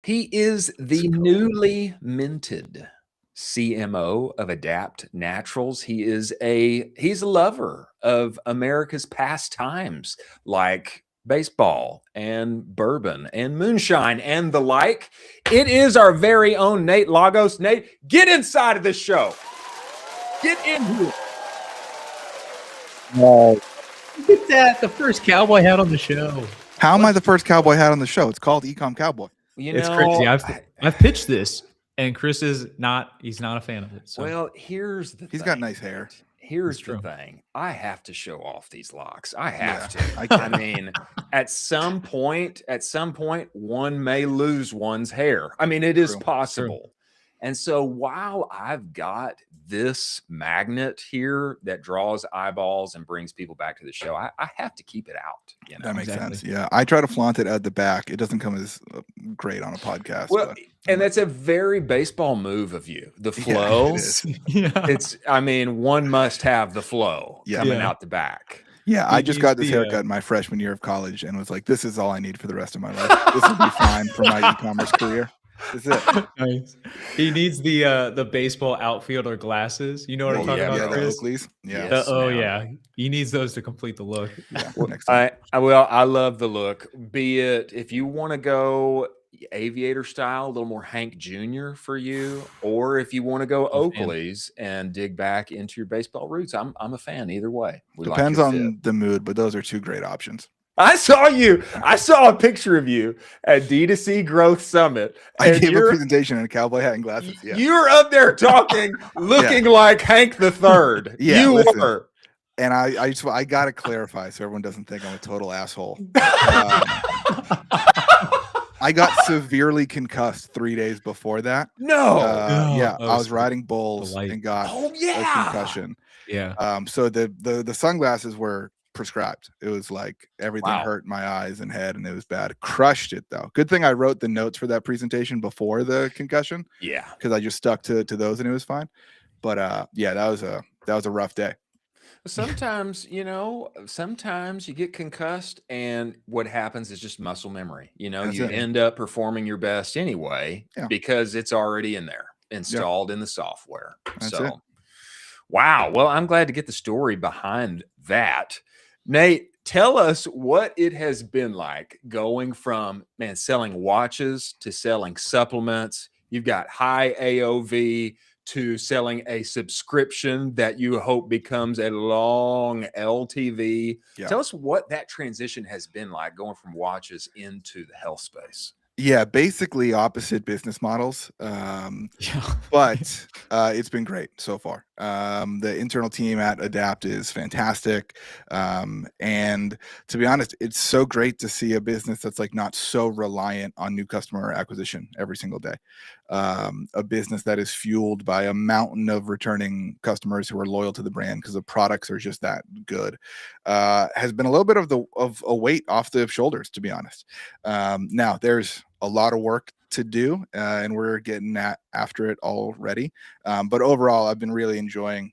He is the newly minted CMO of Adapt Naturals. He's a lover of America's pastimes like baseball and bourbon and moonshine and the like. It is our very own Nate Lagos. Nate, get inside of this show. Get in here. Look at that, the first cowboy hat on the show. How am I the first cowboy hat on the show? It's called Ecom Cowboy. It's crazy. I've pitched this, and Chris is he's not a fan of it. So. Well, here's the He's thing. got nice hair. Here's the thing. I have to show off these locks. I have to. I mean, at some point, one may lose one's hair. I mean, it is possible. And so while I've got this magnet here that draws eyeballs and brings people back to the show, I have to keep it out. You know? That makes sense. Yeah. I try to flaunt it at the back. It doesn't come as great on a podcast. Well, and that's a very baseball move of you. The flow. It's, I mean, one must have the flow coming out the back. Yeah, I just got this haircut in my freshman year of college and was like, this is all I need for the rest of my life. This will be fine for my e-commerce career. That's it. Nice. He needs the baseball outfielder glasses. You know what I'm talking about, Chris? The Oakleys. Yeah. He needs those to complete the look. Yeah. I love the look. Be it if you want to go aviator style, a little more Hank Jr. for you, or if you want to go Oakleys and dig back into your baseball roots, I'm a fan either way. Depends on the mood, but those are two great options. I saw a picture of you at D2C Growth Summit. I gave a presentation in a cowboy hat and glasses. Yeah. You're up there talking, looking like Hank the Third. Yeah, you were. And I got to clarify so everyone doesn't think I'm a total asshole. I got severely concussed 3 days before that. I was riding bulls and got a concussion. Yeah. So the sunglasses were prescribed. It was like everything hurt my eyes and head, and it was bad. Crushed it though. Good thing I wrote the notes for that presentation before the concussion. Yeah, because I just stuck to those and it was fine. But that was a rough day. Sometimes you get concussed and what happens is just muscle memory. You end up performing your best anyway because it's already in there, installed in the software. Wow. Well, I'm glad to get the story behind that. Nate, tell us what it has been like going from selling watches to selling supplements. You've got high AOV to selling a subscription that you hope becomes a long LTV. Tell us what that transition has been like going from watches into the health space. Yeah, basically opposite business models. But it's been great so far. The internal team at Adapt is fantastic. And to be honest, it's so great to see a business that's like not so reliant on new customer acquisition every single day. A business that is fueled by a mountain of returning customers who are loyal to the brand because the products are just that good. Has been a little bit of a weight off the shoulders, to be honest. Now there's a lot of work to do, and we're getting after it already. But overall, I've been really enjoying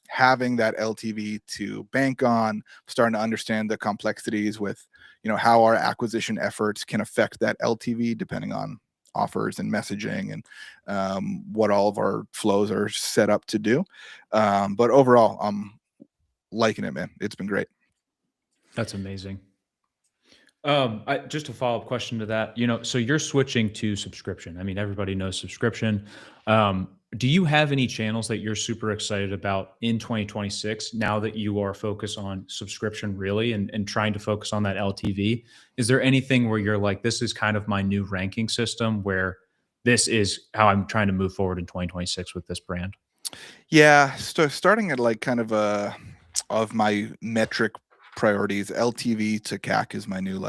having that LTV to bank on, starting to understand the complexities with, how our acquisition efforts can affect that LTV depending on offers and messaging and what all of our flows are set up to do. But overall, I'm liking it, man. It's been great. That's amazing. Just a follow-up question to that, so you're switching to subscription. I mean, everybody knows subscription. Do you have any channels that you're super excited about in 2026 now that you are focused on subscription really and trying to focus on that LTV? Is there anything where you're like, this is kind of my new ranking system where this is how I'm trying to move forward in 2026 with this brand? Yeah. Starting at like kind of my metric priorities, LTV to CAC is my new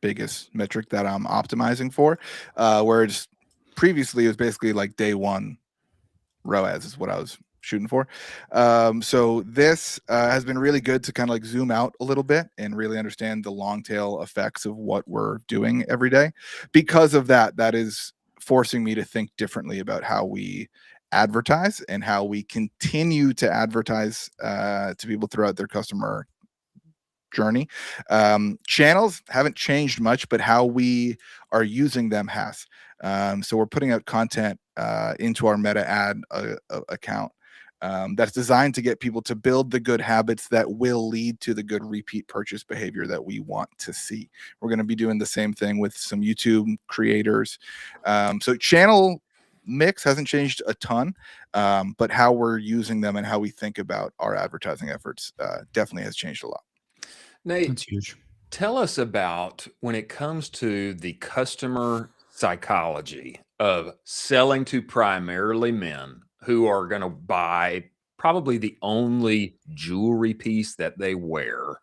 biggest metric that I'm optimizing for, whereas previously it was basically like day one ROAS is what I was shooting for. So this has been really good to kind of zoom out a little bit and really understand the long tail effects of what we're doing every day. Because of that is forcing me to think differently about how we advertise and how we continue to advertise to people throughout their customer journey. Channels haven't changed much, but how we are using them has. So we're putting out content into our meta ad account that's designed to get people to build the good habits that will lead to the good repeat purchase behavior that we want to see. We're going to be doing the same thing with some YouTube creators. So channel mix hasn't changed a ton, but how we're using them and how we think about our advertising efforts definitely has changed a lot. Nate, that's huge. Tell us about when it comes to the customer psychology of selling to primarily men who are going to buy probably the only jewelry piece that they wear.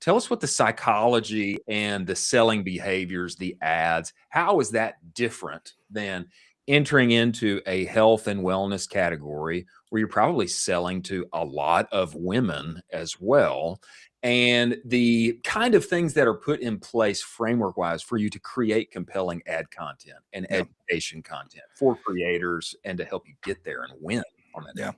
Tell us what the psychology and the selling behaviors, the ads, how is that different than entering into a health and wellness category where you're probably selling to a lot of women as well? And the kind of things that are put in place framework wise for you to create compelling ad content and education content for creators and to help you get there and win on that. Yeah.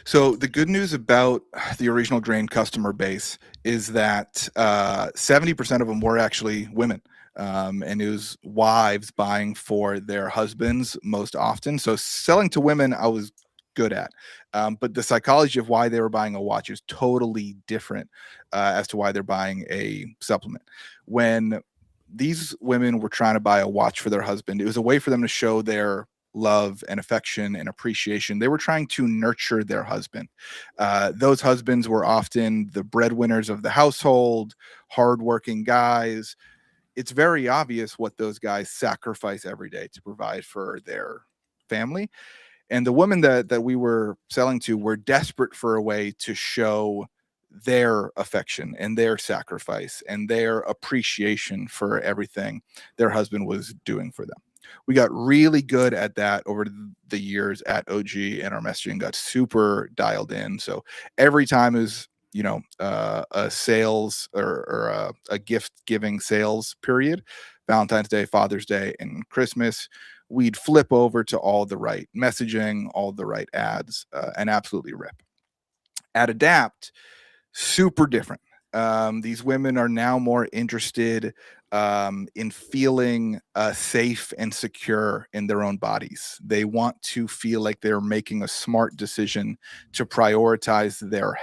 So the good news about the Original Grain customer base is that 70% of them were actually women. And it was wives buying for their husbands most often. So selling to women, I was good at. But the psychology of why they were buying a watch is totally different as to why they're buying a supplement. When these women were trying to buy a watch for their husband, it was a way for them to show their love and affection and appreciation. They were trying to nurture their husband. Those husbands were often the breadwinners of the household, hardworking guys. It's very obvious what those guys sacrifice every day to provide for their family. And the women that we were selling to were desperate for a way to show their affection and their sacrifice and their appreciation for everything their husband was doing for them. We got really good at that over the years at OG, and our messaging got super dialed in. So every time is, a sales or a gift giving sales period, Valentine's Day, Father's Day, and Christmas, we'd flip over to all the right messaging, all the right ads, and absolutely rip. At Adapt, super different. These women are now more interested in feeling safe and secure in their own bodies. They want to feel like they're making a smart decision to prioritize their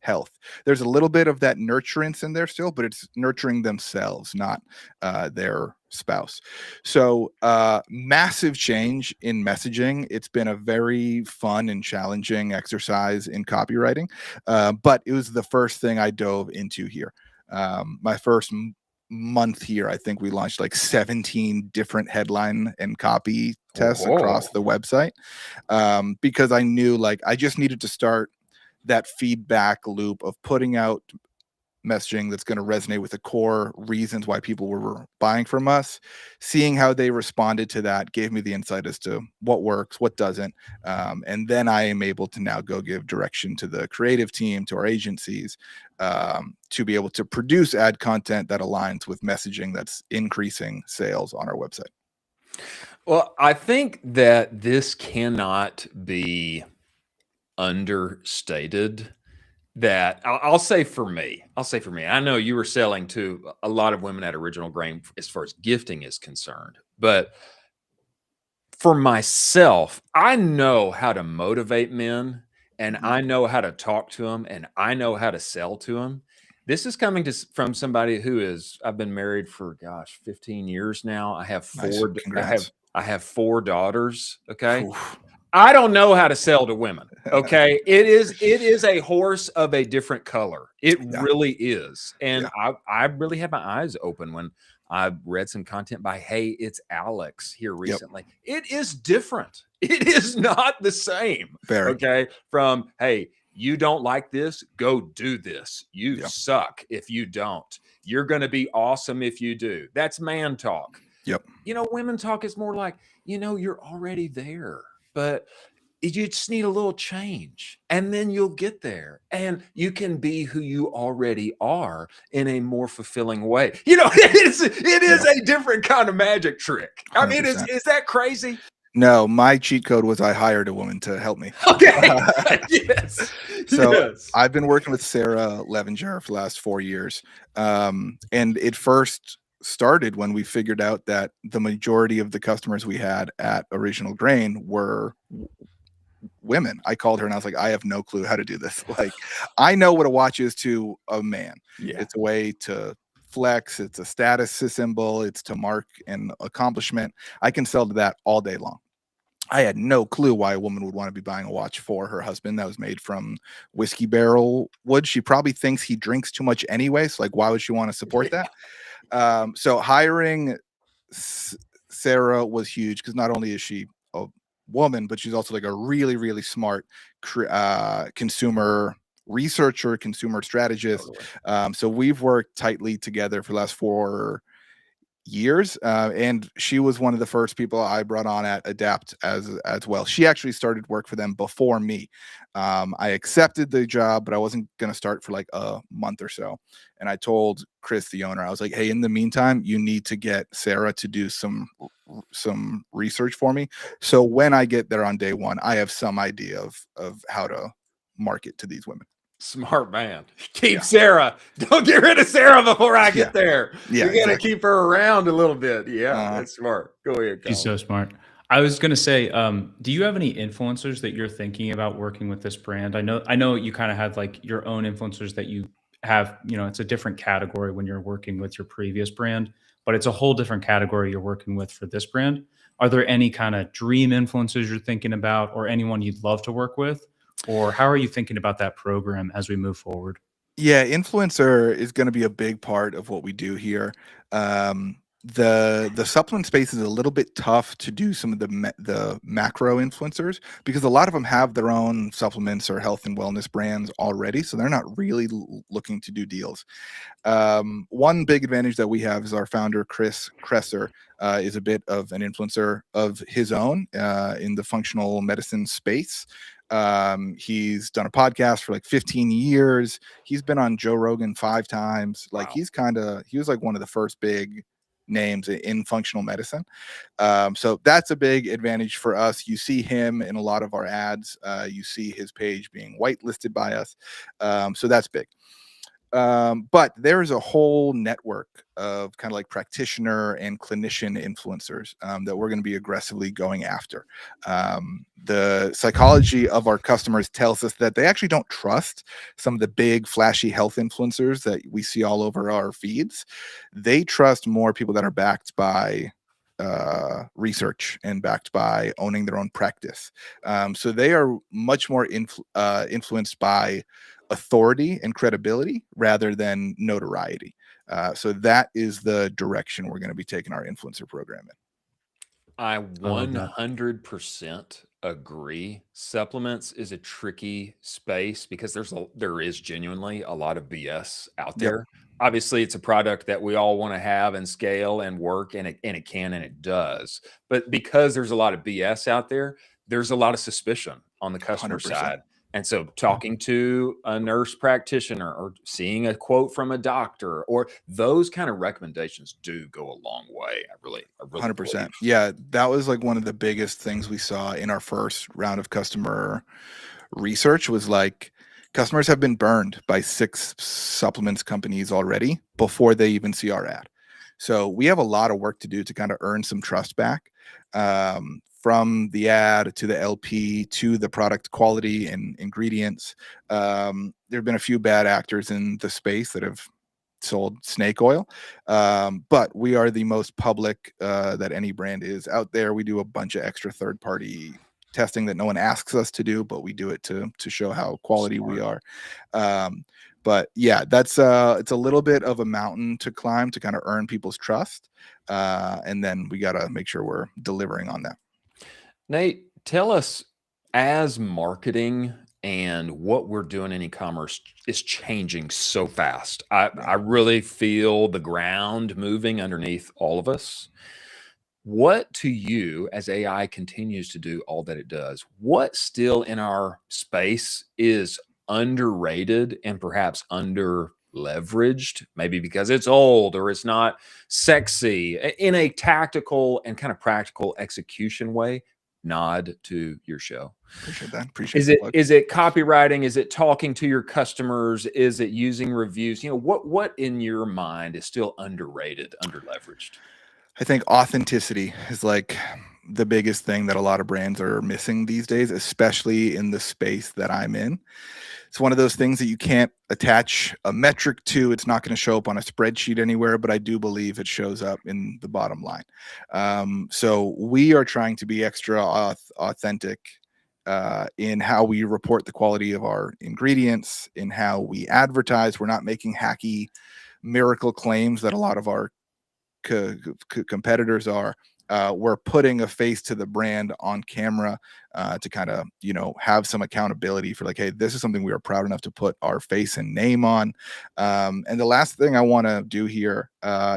health. There's a little bit of that nurturance in there still, but it's nurturing themselves, not their spouse. So massive change in messaging. It's been a very fun and challenging exercise in copywriting, but it was the first thing I dove into here. My first month here, I think we launched like 17 different headline and copy tests across the website, because I knew I just needed to start that feedback loop of putting out messaging that's going to resonate with the core reasons why people were buying from us. Seeing how they responded to that gave me the insight as to what works, what doesn't. And then I am able to now go give direction to the creative team, to our agencies, to be able to produce ad content that aligns with messaging that's increasing sales on our website. Well, I think that this cannot be understated. That I'll say for me, I know you were selling to a lot of women at Original Grain as far as gifting is concerned, but for myself, I know how to motivate men, and I know how to talk to them, and I know how to sell to them. This is coming from somebody I've been married for 15 years now. I have four. Nice. I have 4 daughters. Okay. Oof. I don't know how to sell to women. Okay. It is a horse of a different color. It really is. And I really had my eyes open when I read some content by Hey, It's Alex here recently. It is different. It is not the same. Okay. From, hey, you don't like this, go do this. You suck if you don't. You're going to be awesome if you do. That's man talk. Yep. Women talk is more like, you're already there, but you just need a little change and then you'll get there and you can be who you already are in a more fulfilling way. It is a different kind of magic trick. 100%. I mean, is that crazy? No, my cheat code was I hired a woman to help me. Okay. Yes. So I've been working with Sarah Levinger for the last 4 years. And it first started when we figured out that the majority of the customers we had at Original Grain were women. I called her and I was like, I have no clue how to do this. Like, I know what a watch is to a man. Yeah. It's a way to flex. It's a status symbol. It's to mark an accomplishment. I can sell to that all day long. I had no clue why a woman would want to be buying a watch for her husband that was made from whiskey barrel wood. She probably thinks he drinks too much anyway. So like, why would she want to support that? So hiring Sarah was huge because not only is she a woman, but she's also like a really, really smart consumer researcher, consumer strategist. So we've worked tightly together for the last 4 years, and she was one of the first people I brought on at Adapt as well. She actually started work for them before me. I accepted the job, but I wasn't going to start for like a month or so. And I told Chris, the owner, I was like, hey, in the meantime, you need to get Sarah to do some research for me. So when I get there on day one, I have some idea of how to market to these women. Smart man. Keep Sarah. Don't get rid of Sarah before I get there. Yeah, you got to keep her around a little bit. Yeah, that's smart. Go ahead. She's so smart. I was going to say, do you have any influencers that you're thinking about working with this brand? I know you kind of have like your own influencers that you have, it's a different category when you're working with your previous brand, but it's a whole different category you're working with for this brand. Are there any kind of dream influencers you're thinking about, or anyone you'd love to work with? Or how are you thinking about that program as we move forward? Yeah, influencer is going to be a big part of what we do here. The supplement space is a little bit tough to do some of the macro influencers because a lot of them have their own supplements or health and wellness brands already, so they're not really looking to do deals. One big advantage that we have is our founder, Chris Kresser, is a bit of an influencer of his own in the functional medicine space. He's done a podcast for like 15 years. He's been on Joe Rogan 5 times. Like he was like one of the first big names in functional medicine. So that's a big advantage for us. You see him in a lot of our ads. You see his page being whitelisted by us. So that's big. But there's a whole network of kind of like practitioner and clinician influencers that we're going to be aggressively going after. The psychology of our customers tells us that they actually don't trust some of the big flashy health influencers that we see all over our feeds. They trust more people that are backed by research and backed by owning their own practice. So they are much more influenced by authority and credibility rather than notoriety. So that is the direction we're going to be taking our influencer program in. I 100% agree. Supplements is a tricky space because there is genuinely a lot of BS out there. Yep. Obviously, it's a product that we all want to have and scale and work, and it can and it does. But because there's a lot of BS out there, there's a lot of suspicion on the customer 100%. side. And so talking to a nurse practitioner or seeing a quote from a doctor or those kind of recommendations do go a long way. I really 100%. Believe. Yeah, that was like one of the biggest things we saw in our first round of customer research was like customers have been burned by 6 supplements companies already before they even see our ad. So we have a lot of work to do to kind of earn some trust back. From the ad to the LP to the product quality and ingredients. There have been a few bad actors in the space that have sold snake oil, but we are the most public that any brand is out there. We do a bunch of extra third-party testing that no one asks us to do, but we do it to show how quality we are. But yeah, that's it's a little bit of a mountain to climb to kind of earn people's trust, and then we got to make sure we're delivering on that. Nate, tell us, as marketing and what we're doing in e-commerce is changing so fast. I really feel the ground moving underneath all of us. What to you, as AI continues to do all that it does, what still in our space is underrated and perhaps under leveraged, maybe because it's old or it's not sexy, in a tactical and kind of practical execution way? nod to your show. Appreciate that. Appreciate is it copywriting? Is it talking to your customers? Is it using reviews? You know, what in your mind is still underrated, underleveraged? I think authenticity is like the biggest thing that a lot of brands are missing these days, especially in the space that I'm in. It's one of those things that you can't attach a metric to. It's not going to show up on a spreadsheet anywhere, but I do believe it shows up in the bottom line. So we are trying to be extra authentic in how we report the quality of our ingredients, in how we advertise. We're not making hacky miracle claims that a lot of our competitors are. We're putting a face to the brand on camera to kind of, you know, have some accountability for like, hey, this is something we are proud enough to put our face and name on. And the last thing I want to do here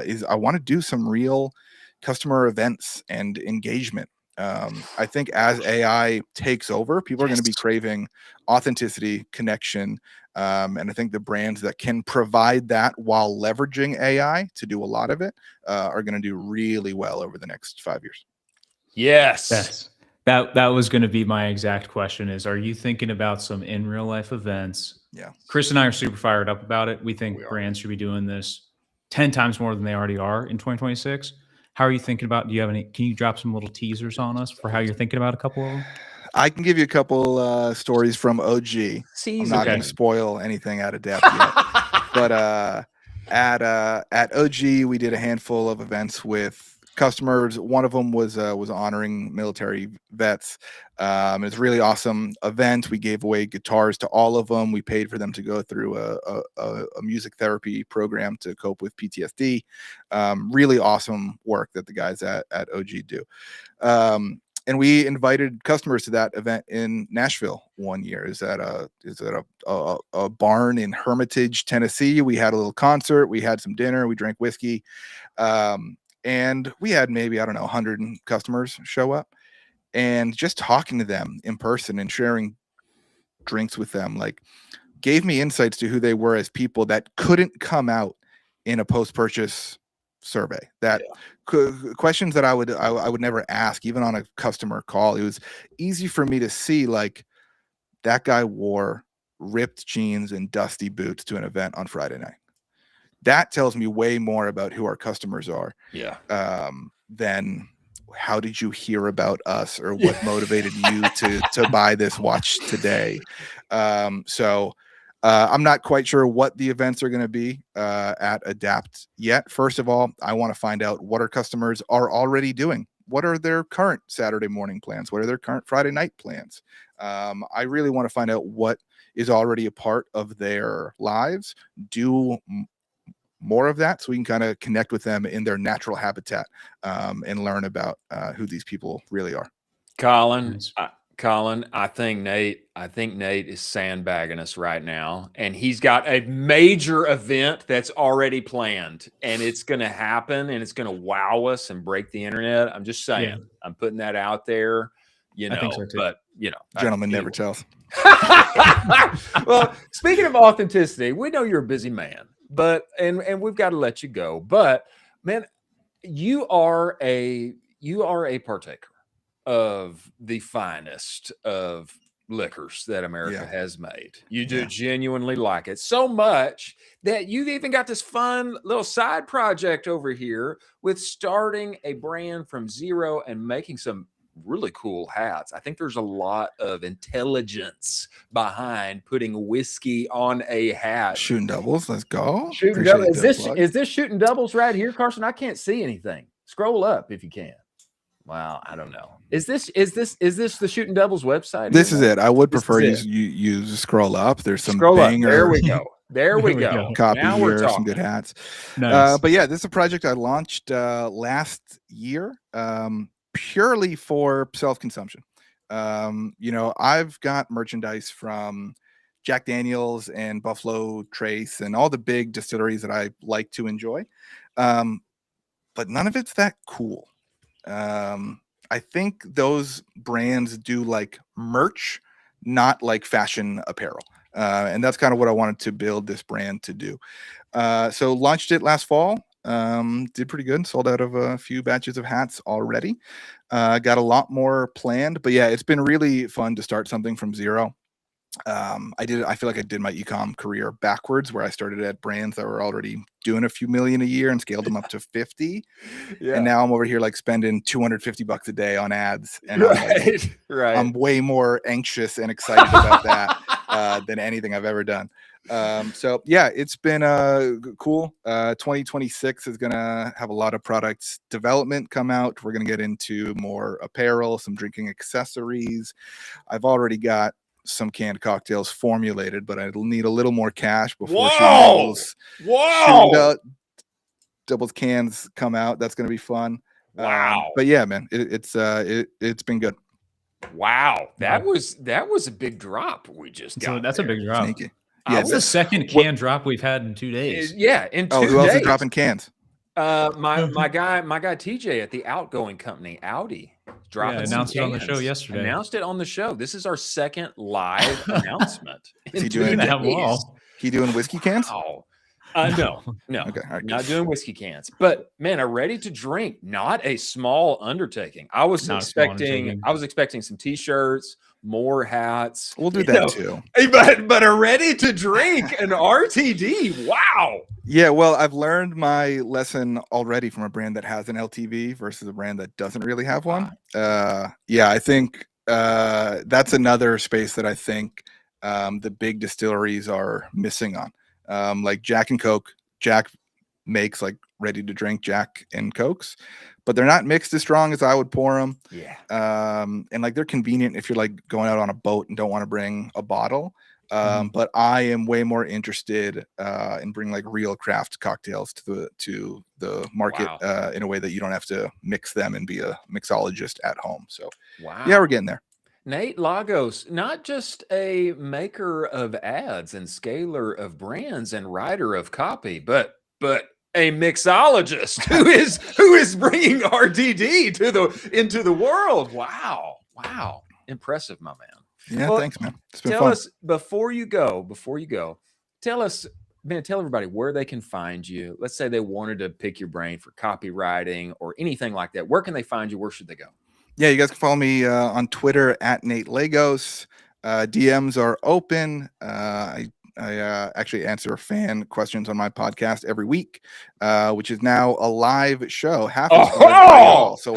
is I want to do some real customer events and engagement. I think as AI takes over, people are going to be craving authenticity, connection. And I think the brands that can provide that while leveraging AI to do a lot of it are going to do really well over the next 5 years. Yes. That was going to be my exact question is, are you thinking about some in real life events? Yeah. Chris and I are super fired up about it. We think brands should be doing this 10 times more than they already are in 2026. How are you thinking about, can you drop some little teasers on us for how you're thinking about a couple of them? I can give you a couple stories from OG. I'm not going to spoil anything at Adapt yet. But at OG, we did a handful of events with customers. One of them was honoring military vets. It's a really awesome event. We gave away guitars to all of them. We paid for them to go through a music therapy program to cope with PTSD. Really awesome work that the guys at OG do. And we invited customers to that event in Nashville one year. Is at a barn in Hermitage, Tennessee. We had a little concert. We had some dinner. We drank whiskey. And we had maybe, 100 customers show up. And just talking to them in person and sharing drinks with them, like, gave me insights to who they were as people that couldn't come out in a post-purchase survey. That questions that I would never ask, even on a customer call. It was easy for me to see, like, that guy wore ripped jeans and dusty boots to an event on Friday night. That tells me way more about who our customers are. Than how did you hear about us or what motivated you to buy this watch today. So I'm not quite sure what the events are going to be at Adapt yet. First of all, I want to find out what our customers are already doing. What are their current Saturday morning plans? What are their current Friday night plans? I really want to find out what is already a part of their lives. Do more of that so we can kind of connect with them in their natural habitat and learn about who these people really are. Colin, I think Nate is sandbagging us right now, and he's got a major event that's already planned, and it's going to happen, and it's going to wow us and break the internet. I'm just saying, I'm putting that out there, I think so too. But gentleman never tells. Well, speaking of authenticity, we know you're a busy man, but and we've got to let you go. But man, you are a partaker of the finest of liquors that America has made. You do genuinely like it so much that you've even got this fun little side project over here with starting a brand from zero and making some really cool hats. I think there's a lot of intelligence behind putting whiskey on a hat. Shooting doubles. Let's go. Shooting doubles. Is this shooting doubles right here, Carson? I can't see anything. Scroll up if you can. Wow, I don't know. Is this the Shooting Doubles website? This is it. I would prefer you scroll up. There's some banger. There we go. There we go. Copy now here, some good hats. Nice. But yeah, this is a project I launched last year, purely for self-consumption. I've got merchandise from Jack Daniels and Buffalo Trace and all the big distilleries that I like to enjoy, but none of it's that cool. I think those brands do like merch, not like fashion apparel. And that's kind of what I wanted to build this brand to do. So launched it last fall. Did pretty good. Sold out of a few batches of hats already. Got a lot more planned, but yeah, it's been really fun to start something from zero. I feel like I did my ecom career backwards, where I started at brands that were already doing a few million a year and scaled them up to 50. Yeah. And now I'm over here like spending $250 a day on ads. And I'm way more anxious and excited about that than anything I've ever done. So yeah, it's been cool. 2026 is gonna have a lot of product development come out. We're gonna get into more apparel, some drinking accessories. I've already got some canned cocktails formulated, but I'll need a little more cash before doubles cans come out. That's gonna be fun. Wow. But yeah, man, it's been good. Wow, that was a big drop we just got. So that's a big drop. Thank you. Yeah, it's the second can drop we've had in 2 days. Yeah, in 2 days. Who else is dropping cans? My guy TJ at the outgoing company Audi dropping announced it on the show yesterday. Announced it on the show. This is our second live announcement. Is he doing He doing whiskey cans? No. Okay, right. Not doing whiskey cans. But man, a ready to drink, not a small undertaking. I was expecting some t-shirts, more hats. We'll do that too. But a ready to drink, an RTD. Wow. Yeah, well, I've learned my lesson already from a brand that has an LTV versus a brand that doesn't really have one. Yeah, I think that's another space that I think the big distilleries are missing on. Like Jack and Coke. Jack makes like ready to drink Jack and Cokes, but they're not mixed as strong as I would pour them. Yeah. And like they're convenient if you're like going out on a boat and don't want to bring a bottle. But I am way more interested in bringing like real craft cocktails to the market in a way that you don't have to mix them and be a mixologist at home. So yeah, we're getting there. Nate Lagos, not just a maker of ads and scaler of brands and writer of copy, but a mixologist who is bringing RTD into the world. Wow, impressive, my man. Yeah, thanks, man. It's been fun. Tell us before you go. Tell us, man. Tell everybody where they can find you. Let's say they wanted to pick your brain for copywriting or anything like that. Where can they find you? Where should they go? Yeah, you guys can follow me on Twitter at Nate Lagos. DMs are open. I actually answer fan questions on my podcast every week, which is now a live show. So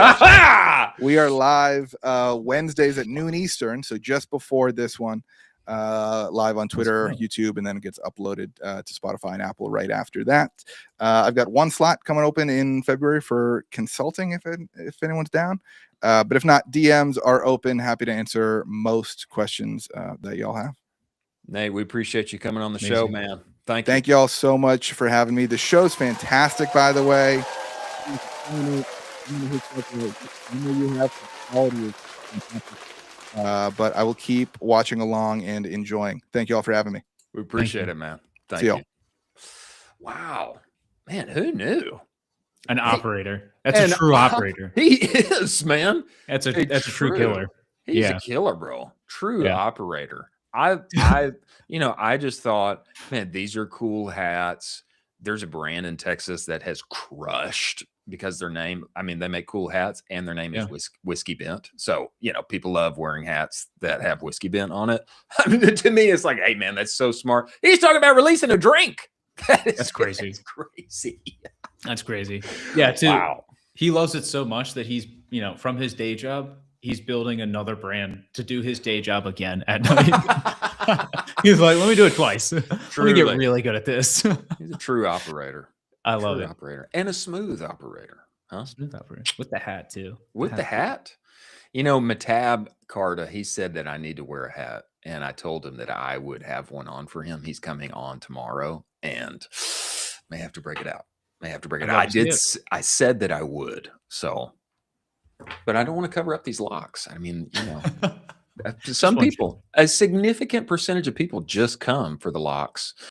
we are live Wednesdays at noon Eastern. So just before this one, live on Twitter, YouTube, and then it gets uploaded to Spotify and Apple right after that. I've got one slot coming open in February for consulting if anyone's down. But if not, DMs are open. Happy to answer most questions that y'all have. Nate, we appreciate you coming on the show, man. Thank you. Thank y'all so much for having me. The show's fantastic, by the way. But I will keep watching along and enjoying. Thank you all for having me. We appreciate it, man. Thank you. Wow. Man, who knew? An operator. That's a true operator. He is, man. That's a true killer. He's a killer, bro. True operator. I just thought, man, these are cool hats. There's a brand in Texas that has crushed because their name, they make cool hats and their name is Whiskey Bent. So, people love wearing hats that have Whiskey Bent on it. To me, it's like, hey, man, that's so smart. He's talking about releasing a drink. That's crazy. That's crazy. That's crazy. Yeah. Wow. He loves it so much that he's, from his day job, he's building another brand to do his day job again at night. He's like, let me do it twice. Let me get really good at this. He's a true operator. I love it. Operator and a smooth operator. Huh? Smooth operator. With the hat too. With the hat. Matab Carta, he said that I need to wear a hat. And I told him that I would have one on for him. He's coming on tomorrow and may have to break it out. I said that I would. So, but I don't want to cover up these locks. Some people, a significant percentage of people just come for the locks.